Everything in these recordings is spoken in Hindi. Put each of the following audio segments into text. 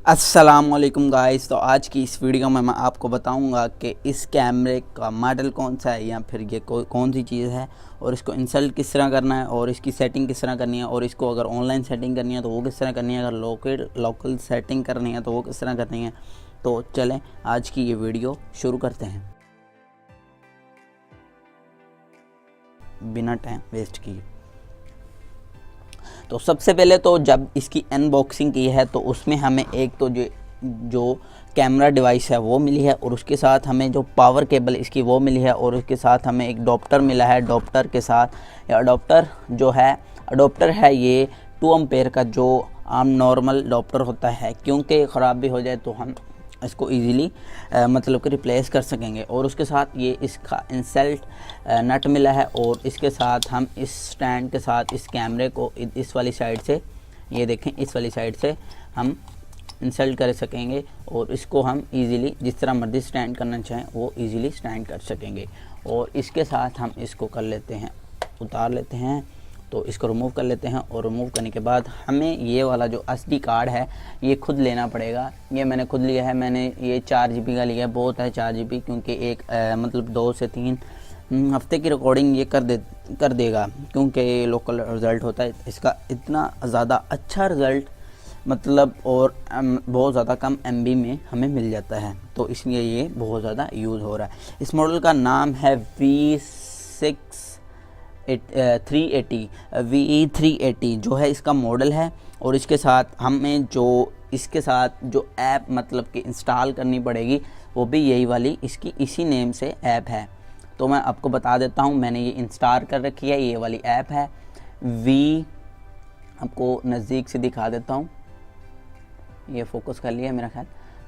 अस्सलामुअलैकुम गाइस। तो आज की इस वीडियो में मैं आपको बताऊंगा कि इस कैमरे का मॉडल कौन सा है या फिर ये कौन सी चीज़ है और इसको इंस्टॉल किस तरह करना है और इसकी सेटिंग किस तरह करनी है और इसको अगर ऑनलाइन सेटिंग करनी है तो वो किस तरह करनी है, अगर लोकल सेटिंग करनी है तो वो किस तरह करनी है। तो चलें आज की ये वीडियो शुरू करते हैं बिना टाइम वेस्ट किए। तो सबसे पहले तो जब इसकी अनबॉक्सिंग की है तो उसमें हमें एक तो जो कैमरा डिवाइस है वो मिली है और उसके साथ हमें जो पावर केबल इसकी वो मिली है और उसके साथ हमें एक अडोप्टर मिला है। अडोप्टर के साथ अडोप्टर है ये 2 एम्पेयर का जो आम नॉर्मल अडोप्टर होता है, क्योंकि ख़राब भी हो जाए तो हम इसको इजीली मतलब कि रिप्लेस कर सकेंगे। और उसके साथ ये इसका इंसल्ट नट मिला है और इसके साथ हम इस स्टैंड के साथ इस कैमरे को इस वाली साइड से, ये देखें, इस वाली साइड से हम इंसल्ट कर सकेंगे और इसको हम इजीली जिस तरह मर्जी स्टैंड करना चाहें वो इजीली स्टैंड कर सकेंगे। और इसके साथ हम इसको कर लेते हैं, उतार लेते हैं, तो इसको रिमूव कर लेते हैं। और रिमूव करने के बाद हमें ये वाला जो SD कार्ड है ये खुद लेना पड़ेगा। ये मैंने खुद लिया है, मैंने ये 4 GB का लिया है। बहुत है 4 GB, क्योंकि एक मतलब 2 से 3 हफ्ते की रिकॉर्डिंग ये कर देगा, क्योंकि लोकल रिज़ल्ट होता है इसका। इतना ज़्यादा अच्छा रिज़ल्ट मतलब और बहुत ज़्यादा कम MB में हमें मिल जाता है, तो इसलिए ये बहुत ज़्यादा यूज़ हो रहा है। इस मॉडल का नाम है VE380 जो है इसका मॉडल है। और इसके साथ हमें इसके साथ जो ऐप मतलब कि इंस्टॉल करनी पड़ेगी वो भी यही वाली इसकी इसी नेम से ऐप है। तो मैं आपको बता देता हूँ, मैंने ये इंस्टॉल कर रखी है, ये वाली ऐप है आपको नज़दीक से दिखा देता हूँ, ये फोकस कर लिया मेरा ख्याल।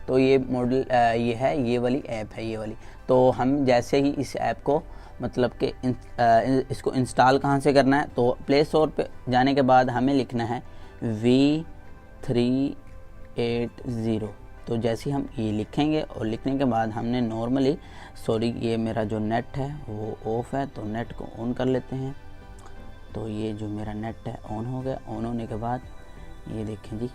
तो ये मॉडल ये है, ये वाली ऐप है, ये वाली। तो हम जैसे ही इस ऐप को मतलब कि इसको इंस्टॉल कहाँ से करना है, तो प्ले स्टोर पे जाने के बाद हमें लिखना है V380। तो जैसे ही हम ये लिखेंगे और लिखने के बाद हमने नॉर्मली ये मेरा जो नेट है वो ऑफ़ है, तो नेट को ऑन कर लेते हैं। तो ये जो मेरा नेट है ऑन हो गया। ऑन होने के बाद ये देखें जी,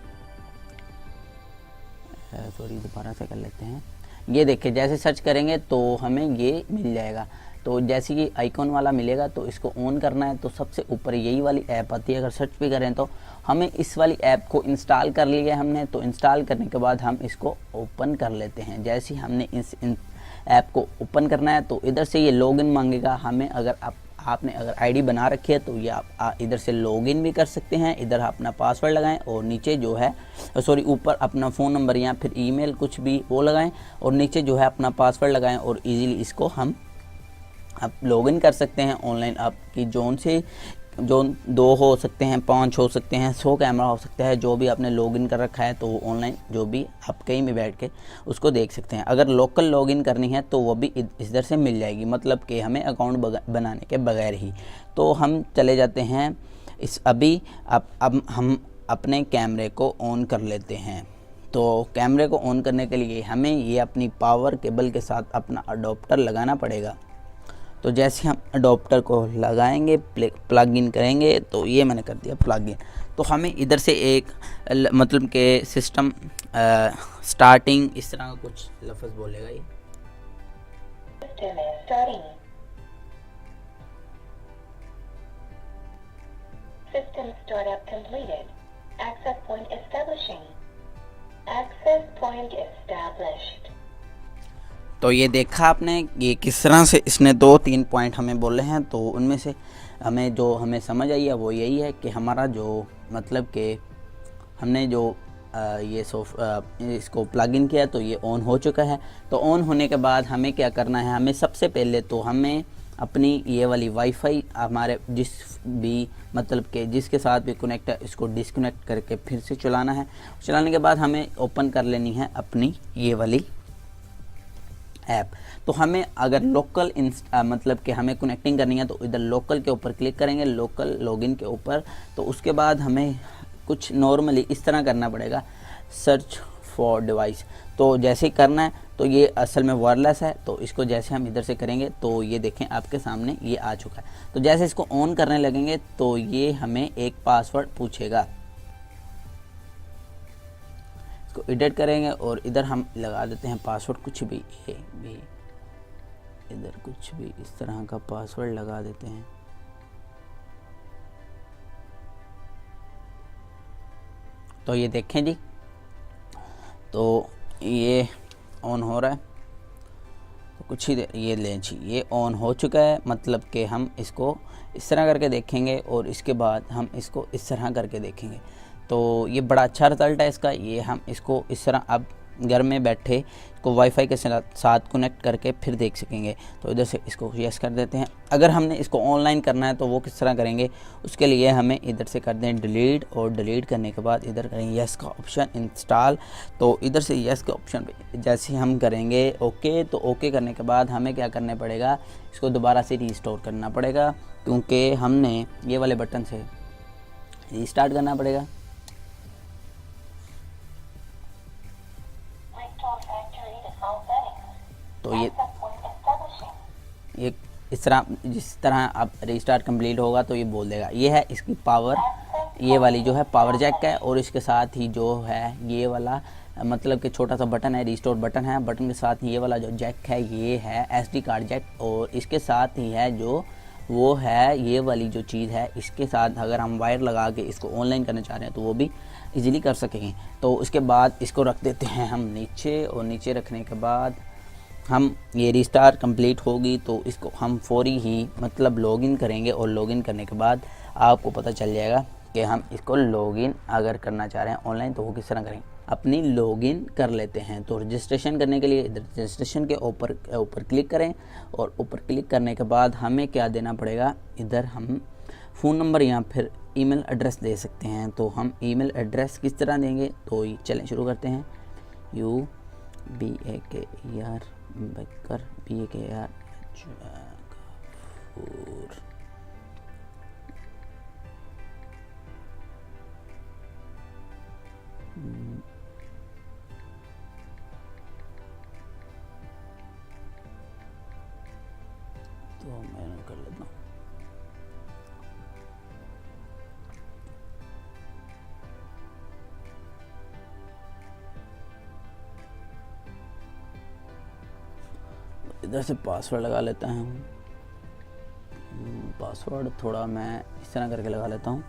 दोबारा से कर लेते हैं। ये देखें, जैसे सर्च करेंगे तो हमें ये मिल जाएगा। तो जैसे कि आइकॉन वाला मिलेगा तो इसको ऑन करना है, तो सबसे ऊपर यही वाली ऐप आती है। अगर सर्च भी करें तो हमें इस वाली ऐप को इंस्टॉल कर लिया है हमने। तो इंस्टॉल करने के बाद हम इसको ओपन कर लेते हैं। जैसे ही हमने इस ऐप को ओपन करना है तो इधर से ये लॉगिन मांगेगा हमें। अगर आपने अगर ID बना रखी है तो ये आप इधर से लॉगिन भी कर सकते हैं। इधर अपना पासवर्ड लगाएं और नीचे जो है ऊपर अपना फ़ोन नंबर या फिर ईमेल कुछ भी वो लगाएं और नीचे जो है अपना पासवर्ड लगाएं और इजीली इसको हम आप लॉगिन कर सकते हैं ऑनलाइन। आपकी जोन 2 हो सकते हैं, 5 हो सकते हैं, 100 कैमरा हो सकता है, जो भी आपने लॉगिन कर रखा है तो वो ऑनलाइन जो भी आप कहीं भी बैठ के उसको देख सकते हैं। अगर लोकल लॉगिन करनी है तो वो भी इधर से मिल जाएगी, मतलब कि हमें अकाउंट बनाने के बगैर ही। तो हम चले जाते हैं अब हम अपने कैमरे को ऑन कर लेते हैं। तो कैमरे को ऑन करने के लिए हमें ये अपनी पावर केबल के साथ अपना अडोप्टर लगाना पड़ेगा। तो जैसे हम अडोप्टर को लगाएंगे, प्लग इन करेंगे, तो ये मैंने कर दिया प्लग इन। तो हमें इधर से एक मतलब के सिस्टम स्टार्टिंग इस तरह का कुछ लफ्ज़ बोलेगा ये। System startup completed. Access point establishing. Access point established. तो ये देखा आपने ये किस तरह से इसने 2-3 पॉइंट हमें बोले हैं। तो उनमें से हमें समझ आई है वो यही है कि हमारा जो मतलब कि हमने जो इसको प्लग इन किया तो ये ऑन हो चुका है। तो ऑन होने के बाद हमें क्या करना है, हमें सबसे पहले तो हमें अपनी ये वाली वाईफाई हमारे जिसके साथ भी कनेक्ट है इसको डिसकनेक्ट करके फिर से चलाना है। चलाने के बाद हमें ओपन कर लेनी है अपनी ये वाली ऐप। तो हमें अगर लोकल मतलब कि हमें कनेक्टिंग करनी है तो इधर लोकल के ऊपर क्लिक करेंगे, लोकल लॉगिन के ऊपर। तो उसके बाद हमें कुछ नॉर्मली इस तरह करना पड़ेगा, सर्च फॉर डिवाइस। तो जैसे ही करना है तो ये असल में वायरलेस है, तो इसको जैसे हम इधर से करेंगे तो ये देखें आपके सामने ये आ चुका है। तो जैसे इसको ऑन करने लगेंगे तो ये हमें एक पासवर्ड पूछेगा। इसको एडिट करेंगे और इधर हम लगा देते हैं पासवर्ड कुछ भी, ए बी, इधर कुछ भी इस तरह का पासवर्ड लगा देते हैं। तो ये देखें जी, तो ये ऑन हो रहा है, तो कुछ ही देर ये लें जी, ये ऑन हो चुका है। मतलब कि हम इसको इस तरह करके देखेंगे और इसके बाद हम इसको इस तरह करके देखेंगे। तो ये बड़ा अच्छा रिज़ल्ट है इसका। ये हम इसको इस तरह अब घर में बैठे इसको वाईफाई के साथ कनेक्ट करके फिर देख सकेंगे। तो इधर से इसको यस कर देते हैं। अगर हमने इसको ऑनलाइन करना है तो वो किस तरह करेंगे, उसके लिए हमें इधर से कर दें डिलीट, और डिलीट करने के बाद इधर करें यस का ऑप्शन इंस्टॉल। तो इधर से यस के ऑप्शन पे जैसे हम करेंगे ओके, तो ओके करने के बाद हमें क्या करना पड़ेगा, इसको दोबारा से रीस्टोर करना पड़ेगा, क्योंकि हमने ये वाले बटन से रीस्टार्ट करना पड़ेगा। तो ये इस तरह जिस तरह अब रीस्टार्ट कंप्लीट होगा तो ये बोल देगा। ये है इसकी पावर, ये वाली जो है पावर जैक है, और इसके साथ ही जो है ये वाला मतलब कि छोटा सा बटन है, रीस्टोर बटन है। बटन के साथ ये वाला जो जैक है ये है SD कार्ड जैक, और इसके साथ ही है जो वो है ये वाली जो चीज़ है, इसके साथ अगर हम वायर लगा के इसको ऑनलाइन करना चाह रहे हैं तो वो भी इजीली कर सकेंगे। तो उसके बाद इसको रख देते हैं हम नीचे, और नीचे रखने के बाद हम ये रीस्टार्ट कंप्लीट होगी तो इसको हम फौरी ही मतलब लॉगिन करेंगे, और लॉगिन करने के बाद आपको पता चल जाएगा कि हम इसको लॉगिन अगर करना चाह रहे हैं ऑनलाइन तो वो किस तरह करेंगे। अपनी लॉगिन कर लेते हैं। तो रजिस्ट्रेशन करने के लिए इधर रजिस्ट्रेशन के ऊपर क्लिक करें, और ऊपर क्लिक करने के बाद हमें क्या देना पड़ेगा, इधर हम फ़ोन नंबर या फिर ईमेल एड्रेस दे सकते हैं। तो हम ईमेल एड्रेस किस तरह देंगे, तो चलें शुरू करते हैं। UBAKER बेकर BAKER तो मैं कर लेता हूँ। इधर से पासवर्ड लगा लेता हूँ। पासवर्ड थोड़ा मैं इस तरह करके लगा लेता हूँ।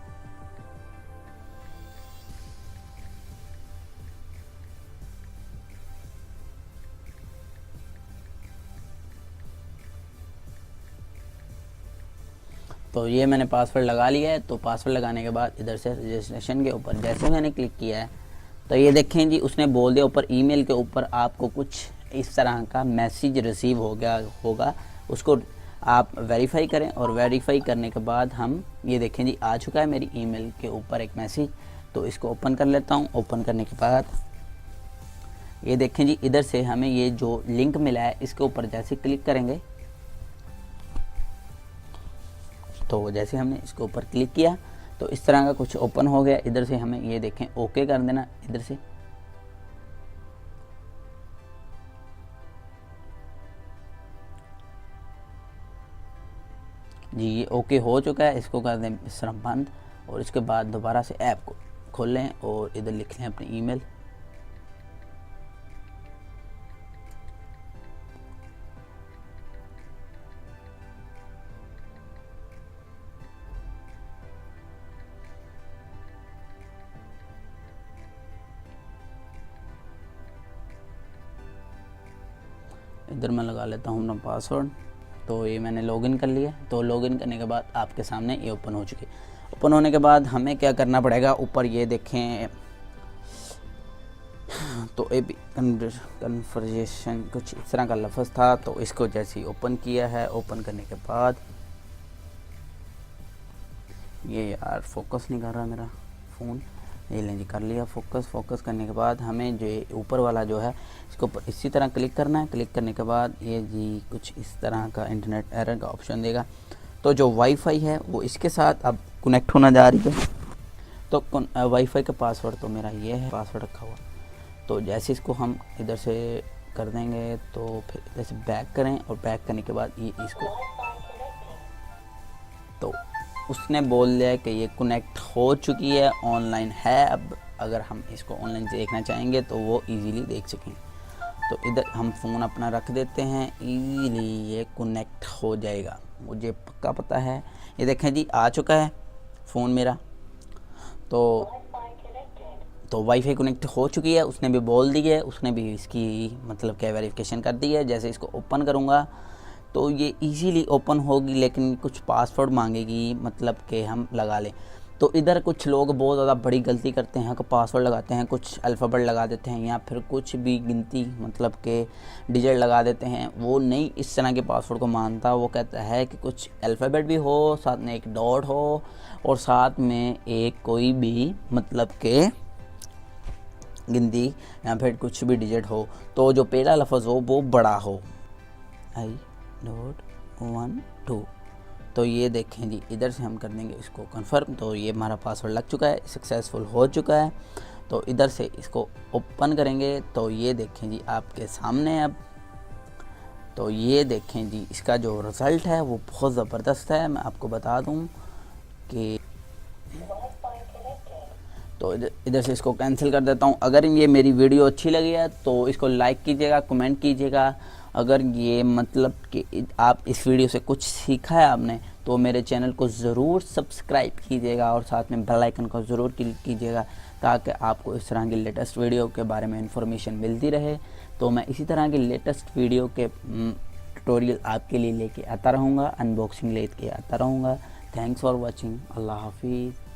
तो ये मैंने पासवर्ड लगा लिया है। तो पासवर्ड लगाने के बाद इधर से रजिस्ट्रेशन के ऊपर जैसे मैंने क्लिक किया है तो ये देखें जी, उसने बोल दिया ऊपर ईमेल के ऊपर आपको कुछ इस तरह का मैसेज रिसीव हो गया होगा, उसको आप वेरीफाई करें। और वेरीफाई करने के बाद हम ये देखें जी, आ चुका है मेरी ईमेल के ऊपर एक मैसेज। तो इसको ओपन कर लेता हूँ। ओपन करने के बाद ये देखें जी, इधर से हमें ये जो लिंक मिला है इसके ऊपर जैसे क्लिक करेंगे, तो जैसे हमने इसके ऊपर क्लिक किया तो इस तरह का कुछ ओपन हो गया। इधर से हमें ये देखें ओके कर देना। इधर से जी ये ओके हो चुका है। इसको कर दें इस तरह बंद, और इसके बाद दोबारा से ऐप को खोल लें और इधर लिख लें अपनी ईमेल। इधर मैं लगा लेता हूँ अपना पासवर्ड। तो ये मैंने लॉगिन कर लिया। तो लॉगिन करने के बाद आपके सामने ये ओपन हो चुकी। ओपन होने के बाद हमें क्या करना पड़ेगा, ऊपर ये देखें तो ए कन्वर्सेशन कुछ इस तरह का लफ्ज़ था। तो इसको जैसे ही ओपन किया है, ओपन करने के बाद ये यार फोकस नहीं कर रहा मेरा फ़ोन, ये लें जी कर लिया फोकस। फोकस करने के बाद हमें जो ऊपर वाला जो है इसको इसी तरह क्लिक करना है। क्लिक करने के बाद ये जी कुछ इस तरह का इंटरनेट एरर का ऑप्शन देगा। तो जो वाईफाई है वो इसके साथ अब कनेक्ट होना जा रही है। तो वाईफाई का पासवर्ड तो मेरा ये है, पासवर्ड रखा हुआ। तो जैसे इसको हम इधर से कर देंगे तो फिर इधर से बैक करें, और बैक करने के बाद ये इसको तो उसने बोल दिया कि ये कनेक्ट हो चुकी है, ऑनलाइन है। अब अगर हम इसको ऑनलाइन देखना चाहेंगे तो वो इजीली देख सकें। तो इधर हम फ़ोन अपना रख देते हैं, इजीली ये कनेक्ट हो जाएगा, मुझे पक्का पता है। ये देखें जी आ चुका है फ़ोन मेरा। तो वाईफाई कनेक्ट हो चुकी है, उसने भी बोल दी है, उसने भी इसकी मतलब क्या वेरिफिकेशन कर दी है। जैसे इसको ओपन करूँगा तो ये इजीली ओपन होगी, लेकिन कुछ पासवर्ड मांगेगी, मतलब कि हम लगा लें। तो इधर कुछ लोग बहुत ज़्यादा बड़ी गलती करते हैं कि पासवर्ड लगाते हैं, कुछ अल्फ़ाबेट लगा देते हैं या फिर कुछ भी गिनती मतलब के डिजिट लगा देते हैं। वो नहीं इस तरह के पासवर्ड को मानता, वो कहता है कि कुछ अल्फ़ाबेट भी हो, साथ में एक डॉट हो और साथ में एक कोई भी मतलब के गिनती या फिर कुछ भी डिजिट हो, तो जो पहला लफ्ज़ हो वो बड़ा हो, I.12। तो ये देखें जी, इधर से हम कर देंगे इसको कंफर्म। तो ये हमारा पासवर्ड लग चुका है, सक्सेसफुल हो चुका है। तो इधर से इसको ओपन करेंगे तो ये देखें जी आपके सामने अब। तो ये देखें जी इसका जो रिज़ल्ट है वो बहुत ज़बरदस्त है। मैं आपको बता दूं कि तो इधर से इसको कैंसिल कर देता हूँ। अगर ये मेरी वीडियो अच्छी लगी है तो इसको लाइक कीजिएगा, कमेंट कीजिएगा। अगर ये मतलब कि आप इस वीडियो से कुछ सीखा है आपने तो मेरे चैनल को ज़रूर सब्सक्राइब कीजिएगा और साथ में बेल आइकन को ज़रूर क्लिक कीजिएगा, ताकि आपको इस तरह की लेटेस्ट वीडियो के बारे में इंफॉर्मेशन मिलती रहे। तो मैं इसी तरह की लेटेस्ट वीडियो के ट्यूटोरियल आपके लिए लेके आता रहूँगा, अनबॉक्सिंग लेके आता रहूँगा। Thanks for watching. अल्लाह हाफिज़।